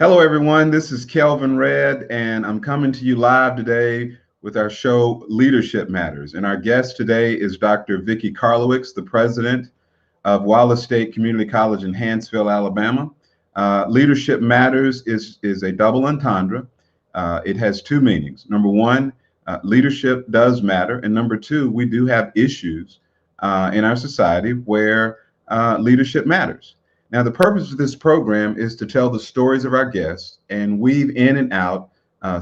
Hello, everyone. This is Kelvin Red, and I'm coming to you live today with our show Leadership Matters. And our guest today is Dr. Vicki Karolewics, the president of Wallace State Community College in Hanceville, Alabama. Leadership Matters is a double entendre. It has two meanings. Number one, leadership does matter. And number two, we do have issues in our society where leadership matters. Now, the purpose of this program is to tell the stories of our guests and weave in and out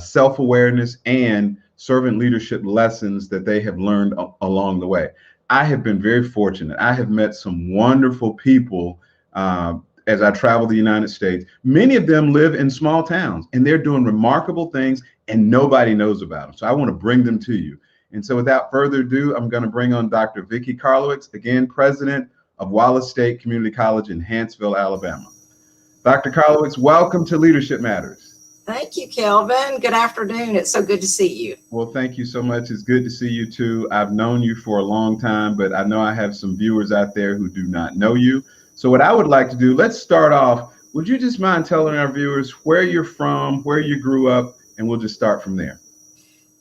self-awareness and servant leadership lessons that they have learned along the way. I have been very fortunate. I have met some wonderful people as I travel the United States. Many of them live in small towns and they're doing remarkable things and nobody knows about them. So I want to bring them to you. And so without further ado, I'm going to bring on Dr. Vicki Karolewics, again, president of Wallace State Community College in Hanceville, Alabama. Dr. Karolewics, welcome to Leadership Matters. Thank you, Kelvin. Good afternoon. It's so good to see you. Well, thank you so much. It's good to see you too. I've known you for a long time, but I know I have some viewers out there who do not know you. So what I would like to do, let's start off. Would you just mind telling our viewers where you're from, where you grew up, and we'll just start from there.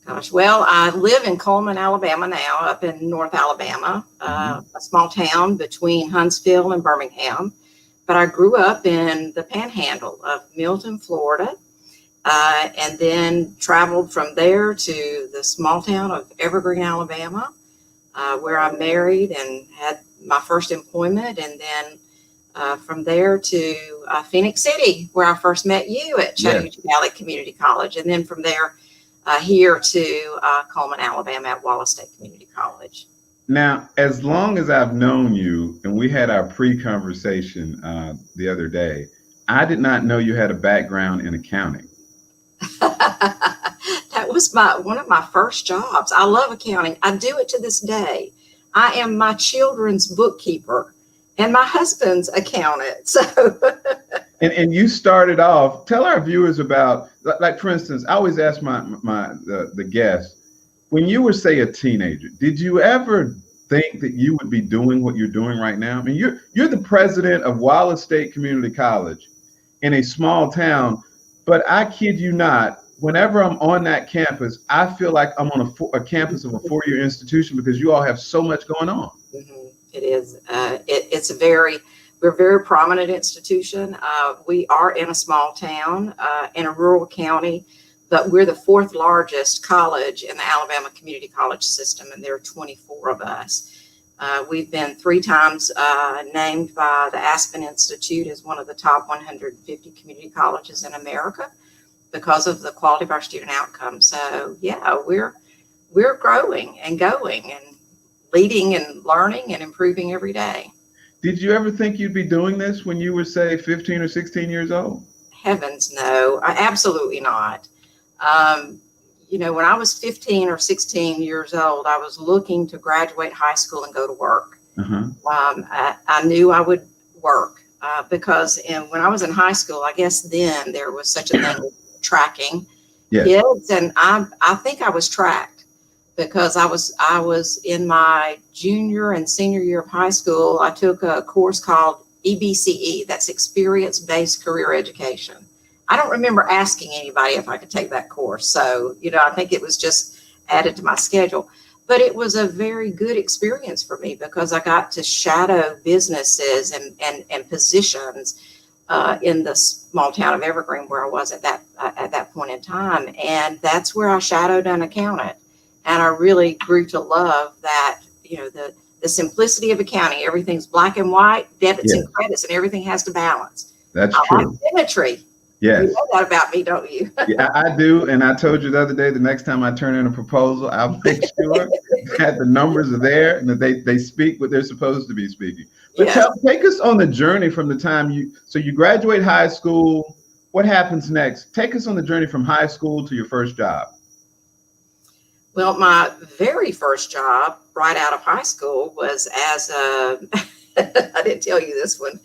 Gosh, well, I live in Cullman, Alabama now, up in North Alabama, a small town between Hanceville and Birmingham. But I grew up in the panhandle of Milton, Florida, and then traveled from there to the small town of Evergreen, Alabama, where I married and had my first employment. And then from there to Phoenix City, where I first met you at Chattanooga Valley Community College. And then from there, here to Cullman, Alabama at Wallace State Community College. Now, as long as I've known you, and we had our pre-conversation the other day, I did not know you had a background in accounting. That was one of my first jobs. I love accounting. I do it to this day. I am my children's bookkeeper and my husband's accountant. So. And you started off, tell our viewers about, like for instance, I always ask the guests, when you were, say, a teenager, did you ever think that you would be doing what you're doing right now? I mean, you're the president of Wallace State Community College in a small town, but I kid you not, whenever I'm on that campus, I feel like I'm on a campus of a four-year institution because you all have so much going on. Mm-hmm. It is. We're a very prominent institution. We are in a small town in a rural county, but we're the fourth largest college in the Alabama community college system, and there are 24 of us. We've been 3 times named by the Aspen Institute as one of the top 150 community colleges in America because of the quality of our student outcomes. So yeah, we're growing and going and leading and learning and improving every day. Did you ever think you'd be doing this when you were, say, 15 or 16 years old? Heavens, no, absolutely not. When I was 15 or 16 years old, I was looking to graduate high school and go to work. I knew I would work because when I was in high school, I guess then there was such a thing as tracking kids. And I think I was tracked because I was in my junior and senior year of high school. I took a course called EBCE, that's Experience-Based Career Education. I don't remember asking anybody if I could take that course. So, I think it was just added to my schedule. But it was a very good experience for me because I got to shadow businesses and positions in the small town of Evergreen where I was at that point in time. And that's where I shadowed an accountant. And I really grew to love that, the simplicity of accounting. Everything's black and white, debits and credits, and everything has to balance. That's I true. like symmetry. Yes. You know that about me, don't you? Yeah, I do. And I told you the other day, the next time I turn in a proposal, I'll make sure that the numbers are there and that they speak what they're supposed to be speaking. But take us on the journey from the time you graduate high school. What happens next? Take us on the journey from high school to your first job. Well, my very first job right out of high school was as a, I didn't tell you this one.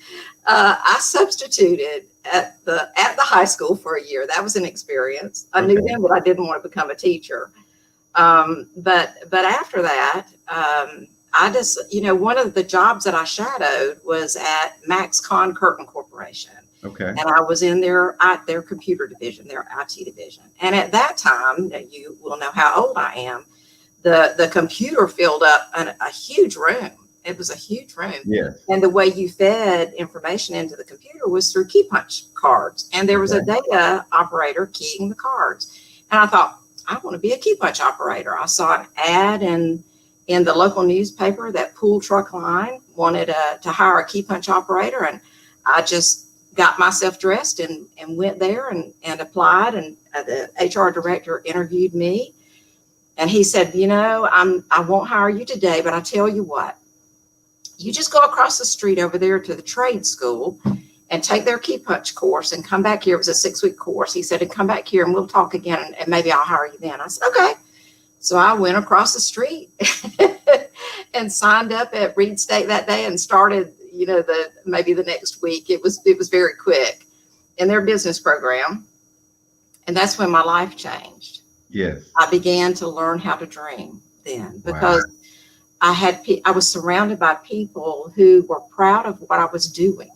I substituted at the high school for a year. That was an experience. I knew then that I didn't want to become a teacher. But after that, I just, one of the jobs that I shadowed was at Max Con Curtain Corporation. Okay. And I was in their computer division, their IT division. And at that time, you will know how old I am, the computer filled up a huge room. It was a huge room. Yes. And the way you fed information into the computer was through key punch cards. And there was a data operator keying the cards. And I thought, I want to be a key punch operator. I saw an ad in the local newspaper that Pool Truck Line wanted to hire a key punch operator. And I just got myself dressed and went there and applied. And the HR director interviewed me. And he said, I won't hire you today, but I tell you what, you just go across the street over there to the trade school and take their key punch course and come back here. It was a 6-week course. He said, and come back here and we'll talk again and maybe I'll hire you then. I said, okay. So I went across the street and signed up at Reed State that day and started, maybe the next week. It was very quick in their business program. And that's when my life changed. Yes. I began to learn how to dream then because I was surrounded by people who were proud of what I was doing.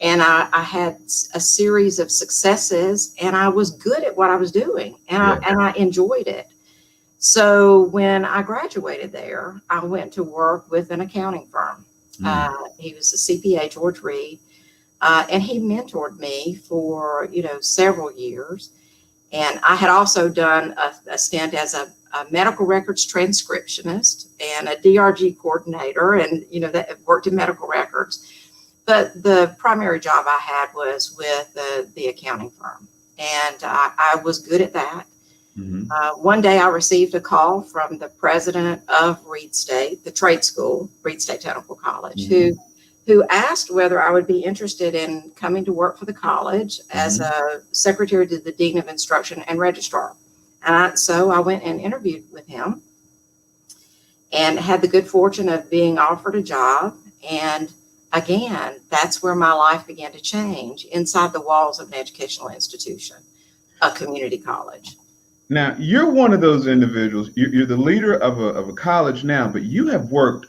And I had a series of successes and I was good at what I was doing and I enjoyed it. So when I graduated there, I went to work with an accounting firm. He was a CPA, George Reed, and he mentored me for, several years. And I had also done a stint as a medical records transcriptionist and a DRG coordinator and, that worked in medical records. But the primary job I had was with the accounting firm. And I was good at that. Mm-hmm. One day I received a call from the president of Reed State, the trade school, Reed State Technical College, mm-hmm. who asked whether I would be interested in coming to work for the college mm-hmm. as a secretary to the dean of instruction and registrar. So I went and interviewed with him and had the good fortune of being offered a job. And again, that's where my life began to change inside the walls of an educational institution, a community college. Now, you're one of those individuals, you're the leader of a college now, but you have worked,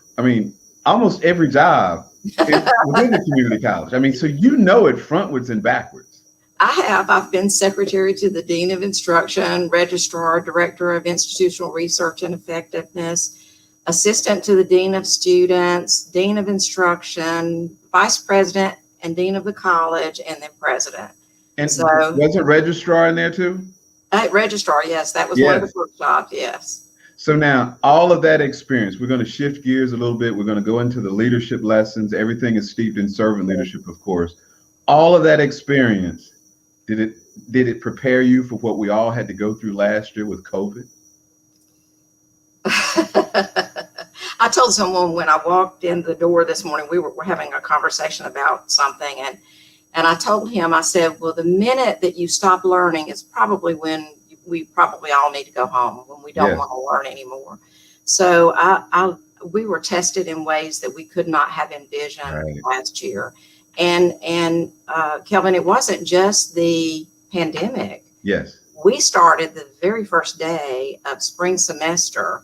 almost every job within the community college. So you know it frontwards and backwards. I've been secretary to the dean of instruction, registrar, director of institutional research and effectiveness, assistant to the dean of students, dean of instruction, vice president and dean of the college, and then president. And so, wasn't registrar in there too? Registrar, yes. That was one of the first jobs, yes. So now all of that experience, we're going to shift gears a little bit. We're going to go into the leadership lessons. Everything is steeped in servant leadership, of course. All of that experience, did it prepare you for what we all had to go through last year with COVID? I told someone when I walked in the door this morning, we were having a conversation about something, and I told him, I said, well, the minute that you stop learning is probably when we probably all need to go home, when we don't want to learn anymore. So we were tested in ways that we could not have envisioned last year. And Kelvin, it wasn't just the pandemic. Yes. We started the very first day of spring semester.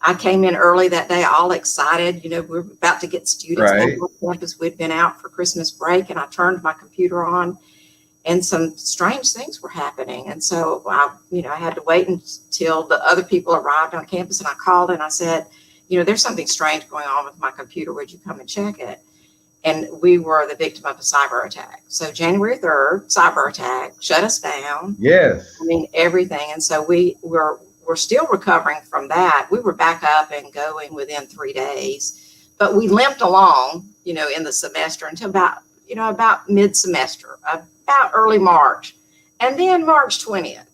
I came in early that day, all excited. We're about to get students back on campus. We'd been out for Christmas break, and I turned my computer on, and some strange things were happening. And so I had to wait until the other people arrived on campus, and I called and I said, there's something strange going on with my computer. Would you come and check it? And we were the victim of a cyber attack. So January 3rd, cyber attack shut us down. Yes. Everything. And so we're still recovering from that. We were back up and going within 3 days, but we limped along, in the semester until about mid-semester, about early March, and then March 20th.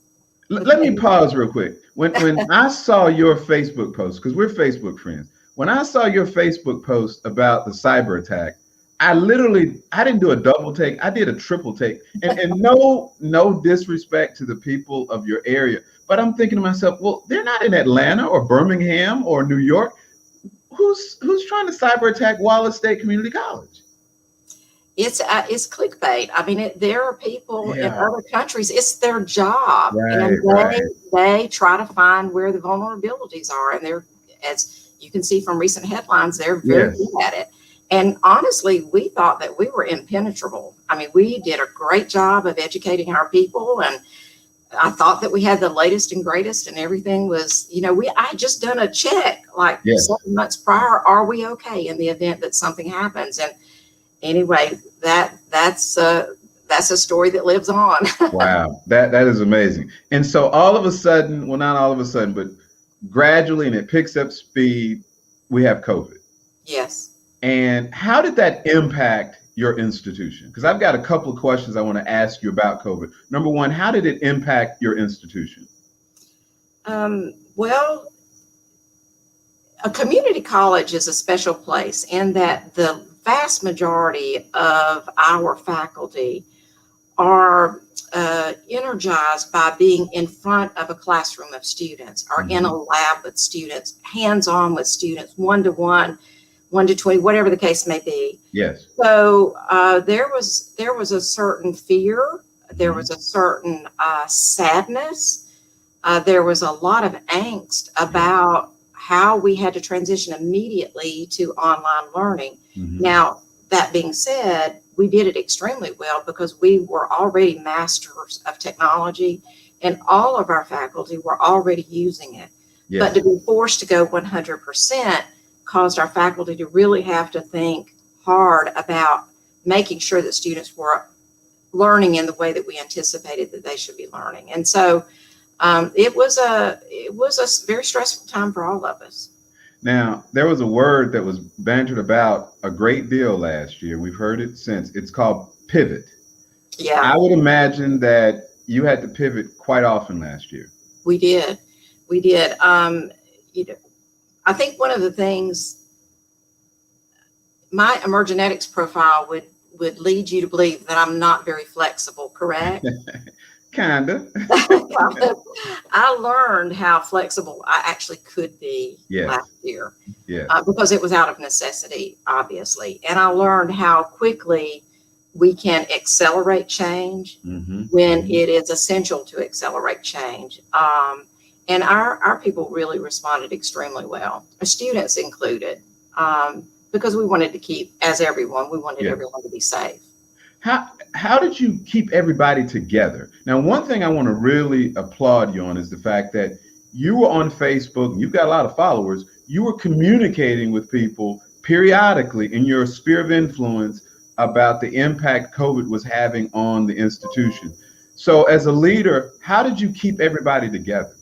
Let me pause real quick. When I saw your Facebook post, because we're Facebook friends, when I saw your Facebook post about the cyber attack, I didn't do a double take. I did a triple take, and no disrespect to the people of your area. But I'm thinking to myself, well, they're not in Atlanta or Birmingham or New York. Who's trying to cyber attack Wallace State Community College? It's clickbait. There are people in other countries. It's their job, and they try to find where the vulnerabilities are. And they're, as you can see from recent headlines, they're very good at it. And honestly, we thought that we were impenetrable. I mean, we did a great job of educating our people, and I thought that we had the latest and greatest, and everything was, I had just done a check like Yes. 7 months prior. Are we okay in the event that something happens? And anyway, that's a story that lives on. Wow, that is amazing. And so all of a sudden, well, not all of a sudden, but gradually, and it picks up speed, we have COVID. Yes. And how did that impact your institution? Because I've got a couple of questions I want to ask you about COVID. Number one, how did it impact your institution? Well, a community college is a special place in that the vast majority of our faculty are energized by being in front of a classroom of students, or in a lab with students, hands-on with students, 1-to-1, 1-to-20, whatever the case may be. Yes. So there was a certain fear, there was a certain sadness, there was a lot of angst about how we had to transition immediately to online learning. Now, that being said, we did it extremely well because we were already masters of technology, and all of our faculty were already using it. Yes. But to be forced to go 100% caused our faculty to really have to think hard about making sure that students were learning in the way that we anticipated that they should be learning. And so it was a very stressful time for all of us. Now, there was a word that was bantered about a great deal last year. We've heard it since. It's called pivot. Yeah. I would imagine that you had to pivot quite often last year. We did. I think one of the things, my emergenetics profile would lead you to believe that I'm not very flexible, correct? Kinda. I learned how flexible I actually could be last year, because it was out of necessity, obviously. And I learned how quickly we can accelerate change when it is essential to accelerate change. And our people really responded extremely well, our students included, because we wanted to keep, as everyone, we wanted everyone to be safe. How did you keep everybody together? Now, one thing I want to really applaud you on is the fact that you were on Facebook, and you've got a lot of followers. You were communicating with people periodically in your sphere of influence about the impact COVID was having on the institution. So as a leader, how did you keep everybody together?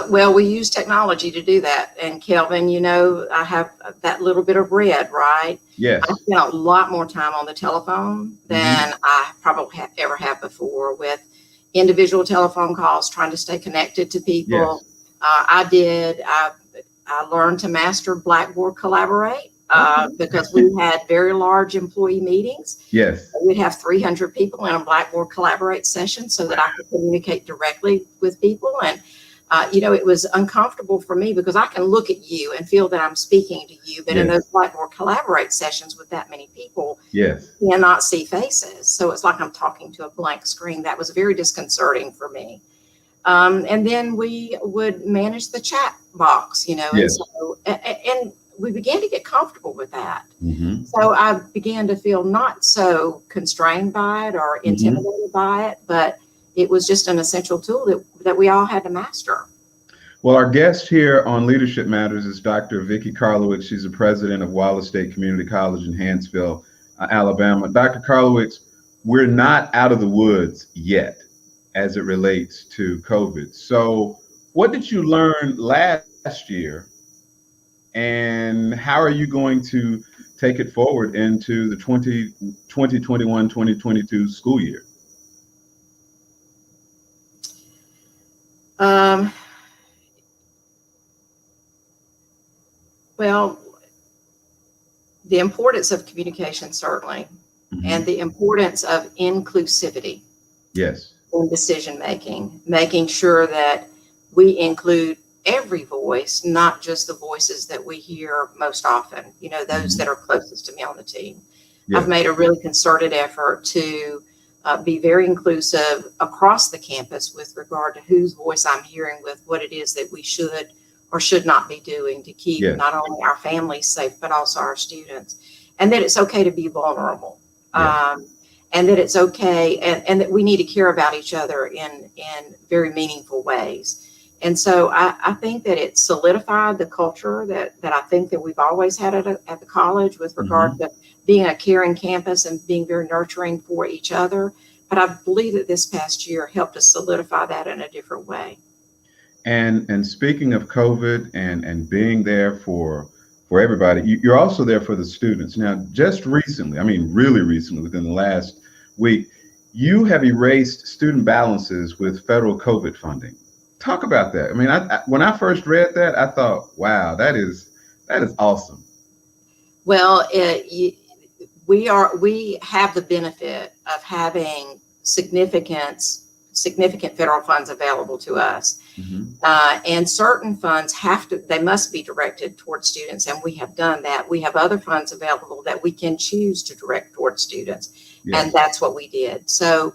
Well, we use technology to do that. And Kelvin, I have that little bit of red, right? Yes. I spent a lot more time on the telephone than I probably ever have before, with individual telephone calls, trying to stay connected to people. Yes. I learned to master Blackboard Collaborate because we had very large employee meetings. Yes. We'd have 300 people in a Blackboard Collaborate session so that I could communicate directly with people. And it was uncomfortable for me because I can look at you and feel that I'm speaking to you, but in those Blackboard Collaborate sessions with that many people, you cannot see faces. So it's like I'm talking to a blank screen. That was very disconcerting for me. And then we would manage the chat box, and we began to get comfortable with that. So I began to feel not so constrained by it or intimidated by it, but it was just an essential tool that we all had to master. Well, our guest here on Leadership Matters is Dr. Vicki Karlowics. She's the president of Wallace State Community College in Hanceville, Alabama. Dr. Karlowics, we're not out of the woods yet as it relates to COVID. So what did you learn last year, and how are you going to take it forward into the 2021-2022 school year? Well, the importance of communication, certainly, and the importance of inclusivity. Yes. In decision making, making sure that we include every voice, not just the voices that we hear most often, those that are closest to me on the team. I've made a really concerted effort to be very inclusive across the campus with regard to whose voice I'm hearing with what it is that we should or should not be doing to keep Yes. not only our families safe, but also our students. And that it's okay to be vulnerable. Yes. And that it's okay, and that we need to care about each other in very meaningful ways. And so I think that it solidified the culture that I think that we've always had at the college with regard to being a caring campus and being very nurturing for each other. But I believe that this past year helped us solidify that in a different way. And speaking of COVID and being there for everybody, you're also there for the students. Now, just recently, I mean, really recently, within the last week, you have erased student balances with federal COVID funding. Talk about that. I mean, when I first read that, I thought, wow, that is awesome. Well, we have the benefit of having significant federal funds available to us. And certain funds they must be directed towards students, and we have done that. We have other funds available that we can choose to direct towards students. Yes. And that's what we did. So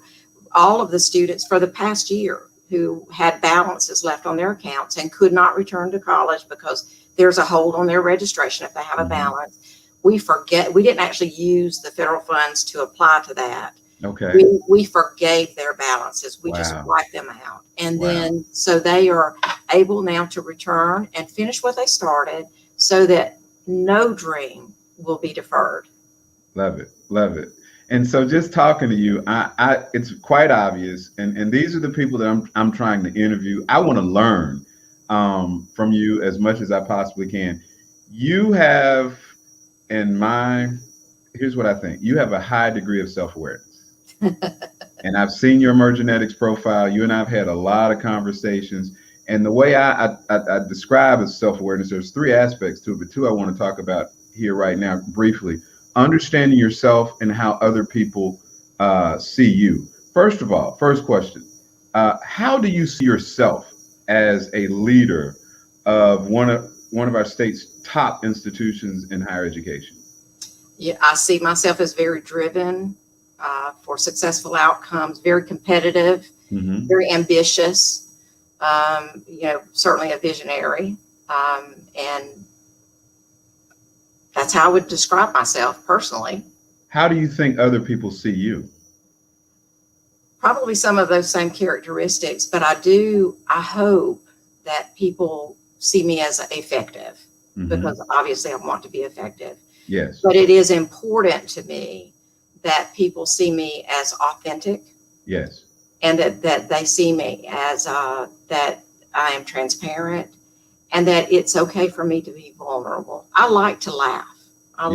all of the students for the past year who had balances left on their accounts and could not return to college because there's a hold on their registration if they have a balance, we didn't actually use the federal funds to apply to that. Okay. We forgave their balances. We just wiped them out. And then, so they are able now to return and finish what they started so that no dream will be deferred. Love it. Love it. And so just talking to you, it's quite obvious. And these are the people that I'm trying to interview. I want to learn from you as much as I possibly can. You have, here's what I think. You have a high degree of self-awareness. And I've seen your emergenetics profile. You and I have had a lot of conversations. And the way I describe as self-awareness, there's three aspects to it, but two I want to talk about here right now briefly. Understanding yourself and how other people see you. First of all, first question, how do you see yourself as a leader of one of our state's top institutions in higher education? Yeah, I see myself as very driven for successful outcomes, very competitive, very ambitious, certainly a visionary. And that's how I would describe myself personally. How do you think other people see you? Probably some of those same characteristics, but I hope that people see me as effective, because obviously I want to be effective. Yes. But it is important to me that people see me as authentic. Yes. And that they see me as that I am transparent, and that it's okay for me to be vulnerable. I like to laugh. I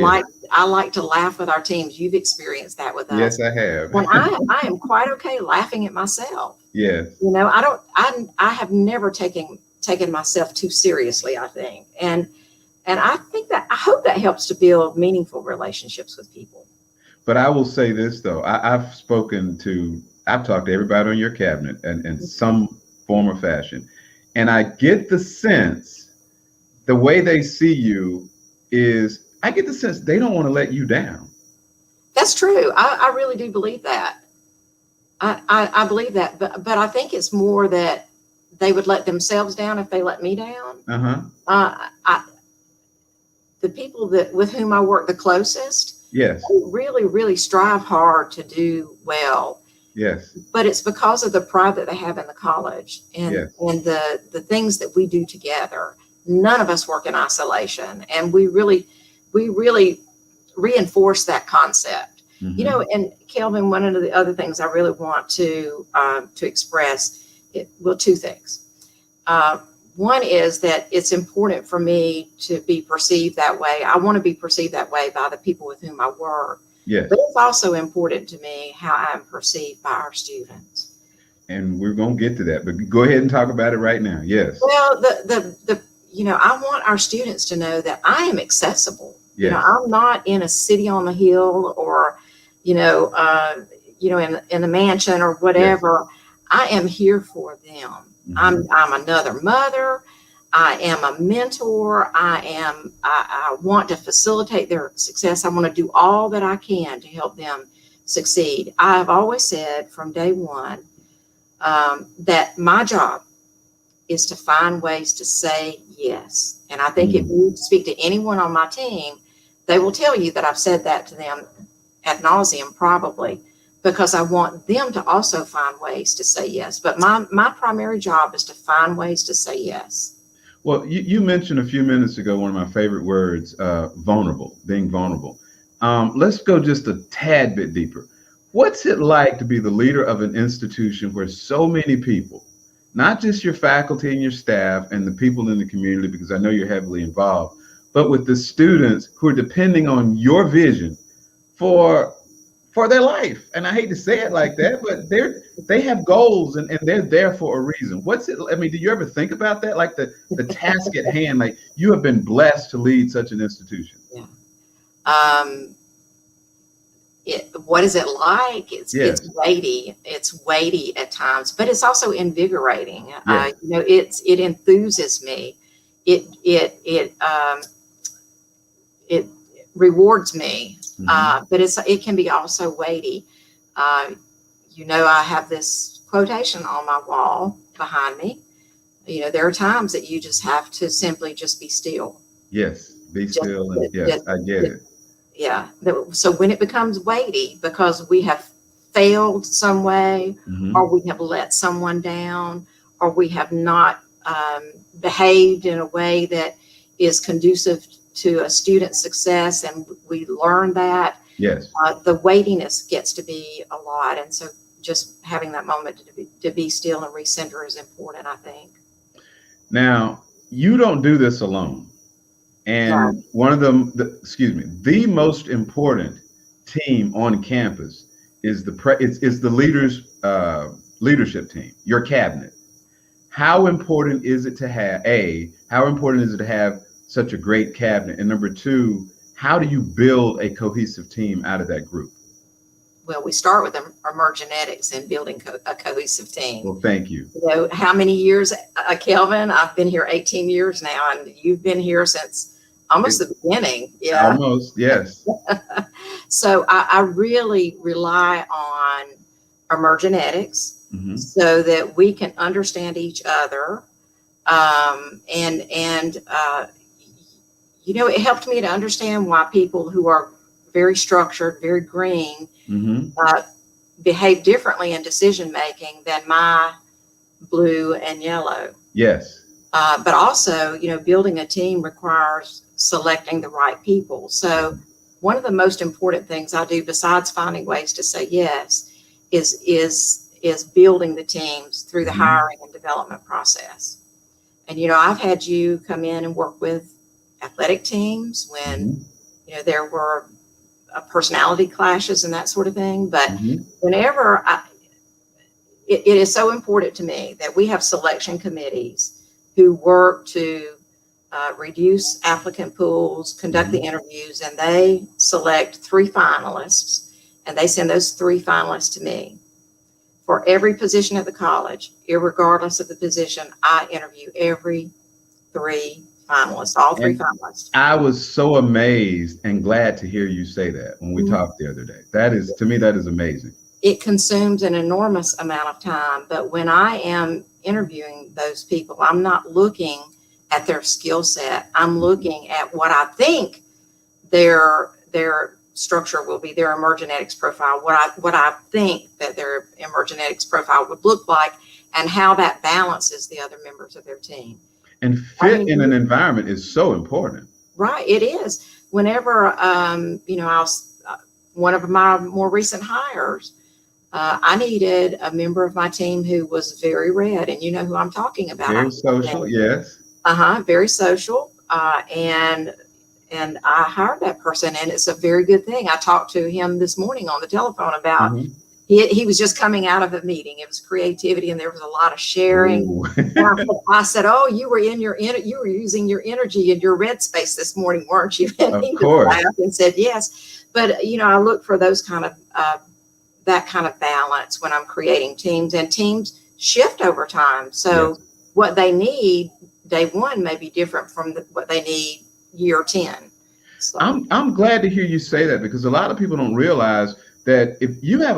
like to laugh with our teams. You've experienced that with us. Yes, I have. When I am quite okay laughing at myself. Yes. I have never taken myself too seriously, I think. And I hope that helps to build meaningful relationships with people. But I will say this though, I've talked to everybody on your cabinet in some form or fashion. And I get the sense, the way they see you is, I get the sense they don't want to let you down. That's true. I really do believe that. I believe that, but I think it's more that they would let themselves down if they let me down. The people with whom I work the closest, yes, really, really strive hard to do well. Yes. But it's because of the pride that they have in the college and the things that we do together. None of us work in isolation, and we really reinforce that concept. And Kelvin, one of the other things I really want to express, two things. One is that it's important for me to be perceived that way. I want to be perceived that way by the people with whom I work. Yes. But it's also important to me how I'm perceived by our students. And we're going to get to that, but go ahead and talk about it right now. Yes. Well, I want our students to know that I am accessible. Yes. I'm not in a city on the hill or, in a mansion or whatever. Yes. I am here for them. I'm another mother. I am a mentor. I want to facilitate their success. I want to do all that I can to help them succeed. I've always said from day one that my job is to find ways to say yes. And I think if you speak to anyone on my team, they will tell you that I've said that to them ad nauseum, probably, because I want them to also find ways to say yes. But my primary job is to find ways to say yes. Well, you mentioned a few minutes ago one of my favorite words, vulnerable, being vulnerable. Let's go just a tad bit deeper. What's it like to be the leader of an institution where so many people, not just your faculty and your staff and the people in the community, because I know you're heavily involved, but with the students who are depending on your vision for their life? And I hate to say it like that, but they have goals and they're there for a reason. What's it? I mean, do you ever think about that? Like the task at hand, like you have been blessed to lead such an institution. Yeah. What is it like? It's weighty. It's weighty at times, but it's also invigorating. Yes. It enthuses me. It rewards me. But it can be also weighty. I have this quotation on my wall behind me. There are times that you just have to simply just be still. Yes, be still. And yes, I get it. Yeah. So when it becomes weighty because we have failed some way, or we have let someone down, or we have not behaved in a way that is conducive to a student's success, and we learn that, yes, the weightiness gets to be a lot. And so just having that moment to be still and recenter is important, I think. Now, you don't do this alone. And one of the most important team on campus is the leadership team, your cabinet. How important is it to have such a great cabinet? And number two, how do you build a cohesive team out of that group? Well, we start with emergenetics and building a cohesive team. Well, thank you. How many years, Kelvin? I've been here 18 years now, and you've been here since almost the beginning. Yeah. Almost, yes. So I really rely on emergenetics so that we can understand each other. It helped me to understand why people who are very structured, very green, behave differently in decision making than my blue and yellow. Yes. But also, building a team requires selecting the right people. So one of the most important things I do, besides finding ways to say yes, is building the teams through the hiring and development process. And, I've had you come in and work with athletic teams when, there were personality clashes and that sort of thing. But whenever it is so important to me that we have selection committees who work to reduce applicant pools, conduct the interviews, and they select 3 finalists, and they send those 3 finalists to me. For every position at the college, irregardless of the position, I interview every 3 finalists, all 3 finalists. I was so amazed and glad to hear you say that when we talked the other day. To me, that is amazing. It consumes an enormous amount of time, but when I am interviewing those people, I'm not looking at their skill set. I'm looking at what I think their structure will be, their emergenetics profile, what I think that their emergenetics profile would look like, and how that balances the other members of their team. And fit in an environment is so important. Right, it is. Whenever, one of my more recent hires, I needed a member of my team who was very red, and you know who I'm talking about. Very social, yes. Very social. And I hired that person, and it's a very good thing. I talked to him this morning on the telephone about he was just coming out of a meeting. It was creativity, and there was a lot of sharing. I said, "Oh, you were using your energy in your red space this morning, weren't you?" And he laughed and said, "Yes." But I look for those kind of that kind of balance when I'm creating teams, and teams shift over time. So what they need day 1 may be different from what they need year 10. So. I'm glad to hear you say that, because a lot of people don't realize that if you have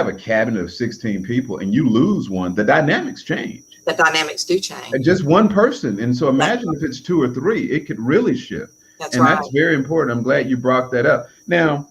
a cabinet of 16 people and you lose one, the dynamics change. the dynamics do change. And just one person. And so imagine if it's 2 or 3, it could really shift. That's and right. That's very important. I'm glad you brought that up. Now,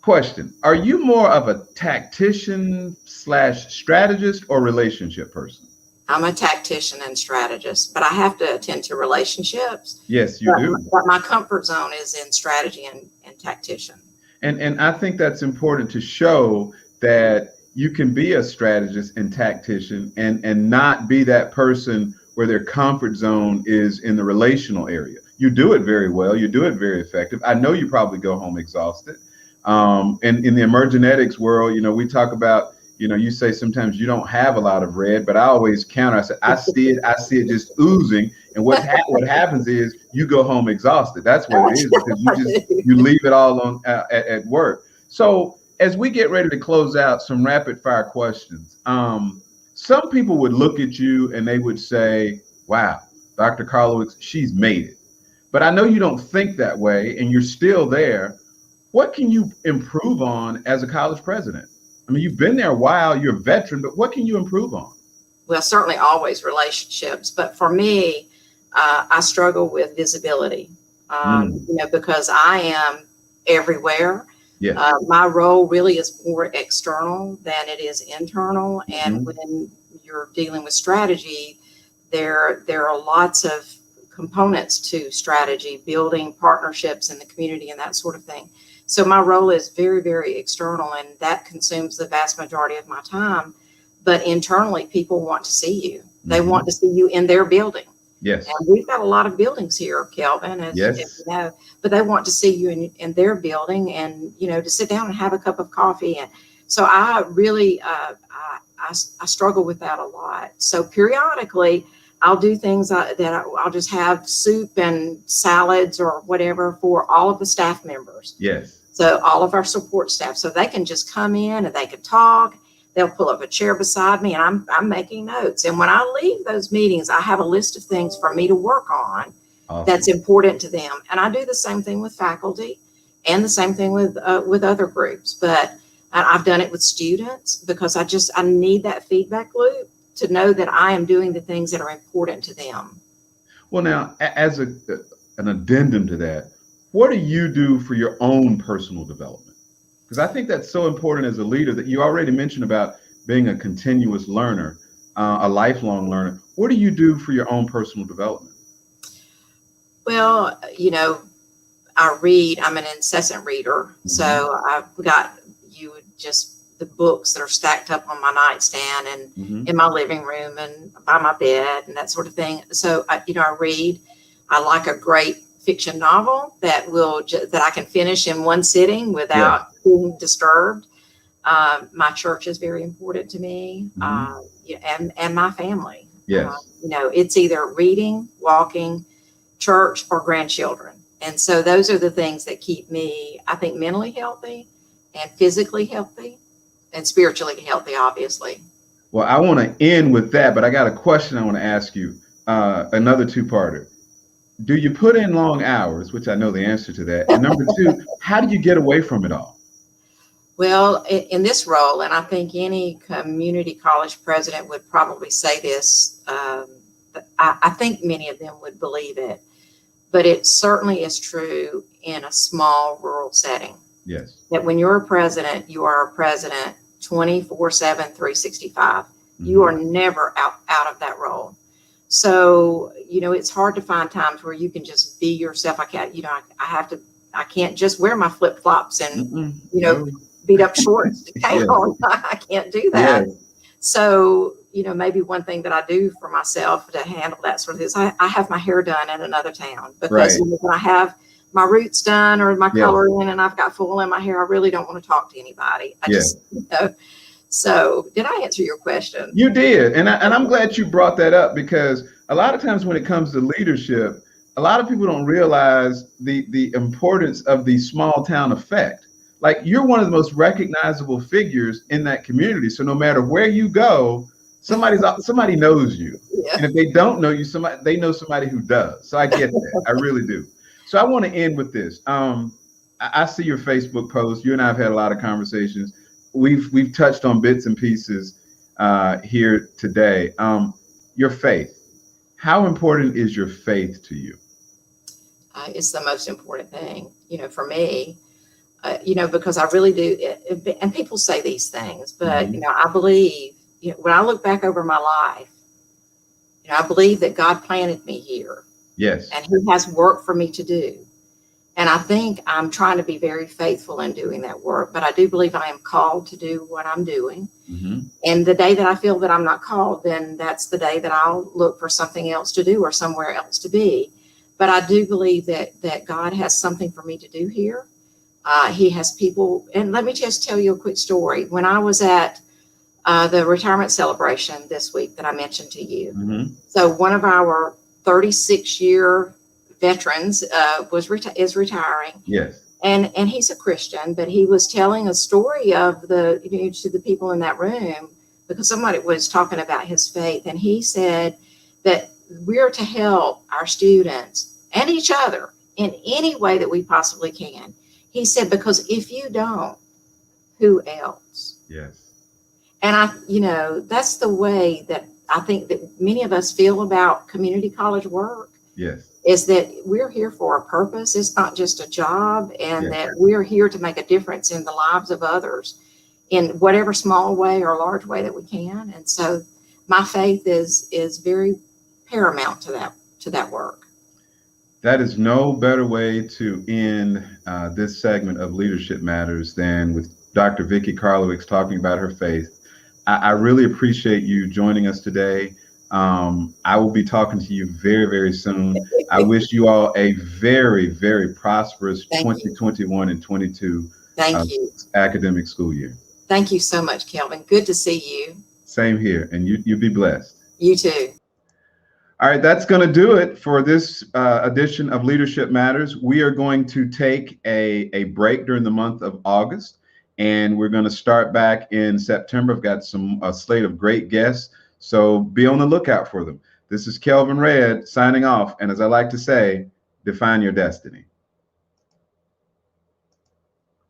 question, are you more of a tactician / strategist or relationship person? I'm a tactician and strategist, but I have to attend to relationships. Yes, you do. But my comfort zone is in strategy and tactician. And I think that's important to show that you can be a strategist and tactician and not be that person where their comfort zone is in the relational area. You do it very well. You do it very effective. I know you probably go home exhausted. And in the emergenetics world, we talk about, you say sometimes you don't have a lot of red, but I always counter. I say, I see it just oozing. And what happens is you go home exhausted. That's what it is, because you leave it all on at work. So as we get ready to close out, some rapid fire questions. Some people would look at you and they would say, wow, Dr. Karolewics, she's made it. But I know you don't think that way and you're still there. What can you improve on as a college president? I mean, you've been there a while, you're a veteran, but what can you improve on? Well, certainly always relationships. But for me, I struggle with visibility, because I am everywhere. Yeah. My role really is more external than it is internal. And when you're dealing with strategy, there are lots of components to strategy, building partnerships in the community and that sort of thing. So my role is very, very external, and that consumes the vast majority of my time. But internally, people want to see you. They want to see you in their building. Yes. And we've got a lot of buildings here, Kelvin, as you know, but they want to see you in their building and, to sit down and have a cup of coffee. And so I really, I struggle with that a lot. So periodically, I'll do things that I'll just have soup and salads or whatever for all of the staff members. Yes. So all of our support staff, so they can just come in and they can talk. They'll pull up a chair beside me and I'm making notes. And when I leave those meetings, I have a list of things for me to work on. Awesome. That's important to them. And I do the same thing with faculty and the same thing with other groups. But I've done it with students because I need that feedback loop to know that I am doing the things that are important to them. Well, now, as an addendum to that, what do you do for your own personal development? Because I think that's so important as a leader, that you already mentioned about being a continuous learner, a lifelong learner. What do you do for your own personal development? Well, I read. I'm an incessant reader. So I've got the books that are stacked up on my nightstand and in my living room and by my bed and that sort of thing. So I read. I like a great fiction novel that I can finish in one sitting without being disturbed. My church is very important to me, and my family. Yes. It's either reading, walking, church, or grandchildren. And so those are the things that keep me, I think, mentally healthy and physically healthy and spiritually healthy, obviously. Well, I want to end with that, but I got a question I want to ask you, another two-parter. Do you put in long hours, which I know the answer to that? And number two, how do you get away from it all? Well, in this role, and I think any community college president would probably say this, I think many of them would believe it, but it certainly is true in a small rural setting. Yes. That when you're a president, you are a president 24/7, 365. You are never out of that role. So, it's hard to find times where you can just be yourself. I can't, I can't just wear my flip flops and, beat up shorts. I can't do that. Yes. So, maybe one thing that I do for myself to handle that sort of thing is I have my hair done in another town, because when I have my roots done or my color in and I've got full in my hair, I really don't want to talk to anybody. So did I answer your question? You did. And I'm glad you brought that up, because a lot of times when it comes to leadership, a lot of people don't realize the importance of the small town effect. Like, you're one of the most recognizable figures in that community. So no matter where you go, somebody knows you. Yeah. And if they don't know you, they know somebody who does. So I get that. I really do. So I want to end with this. I see your Facebook post. You and I have had a lot of conversations. We've touched on bits and pieces. here today. Your faith. How important is your faith to you? It's the most important thing, for me, because I really do. And people say these things, but, I believe, when I look back over my life, I believe that God planted me here. Yes. And He has work for me to do. And I think I'm trying to be very faithful in doing that work, but I do believe I am called to do what I'm doing. And the day that I feel that I'm not called, then that's the day that I'll look for something else to do or somewhere else to be. But I do believe that God has something for me to do here. He has people, and let me just tell you a quick story. When I was at the retirement celebration this week that I mentioned to you, so one of our 36-year veterans is retiring. Yes. And he's a Christian, but he was telling a story of to the people in that room, because somebody was talking about his faith, and he said that we're to help our students and each other in any way that we possibly can. He said, because if you don't, who else? Yes. And that's the way that I think that many of us feel about community college work. Yes. Is that we're here for a purpose. It's not just a job, and that we're here to make a difference in the lives of others in whatever small way or large way that we can. And so my faith is very paramount to that work. That is no better way to end this segment of Leadership Matters than with Dr. Vicki Karolewics talking about her faith. I really appreciate you joining us today. I will be talking to you very, very soon. I wish you all a very, very prosperous 2021 and 22 academic school year. Thank you so much, Kelvin. Good to see you. Same here. And you be blessed. You too. All right, that's going to do it for this edition of Leadership Matters. We are going to take a break during the month of August, and we're going to start back in September. I've got a slate of great guests, so be on the lookout for them. This is Kelvin Redd signing off, and as I like to say, define your destiny.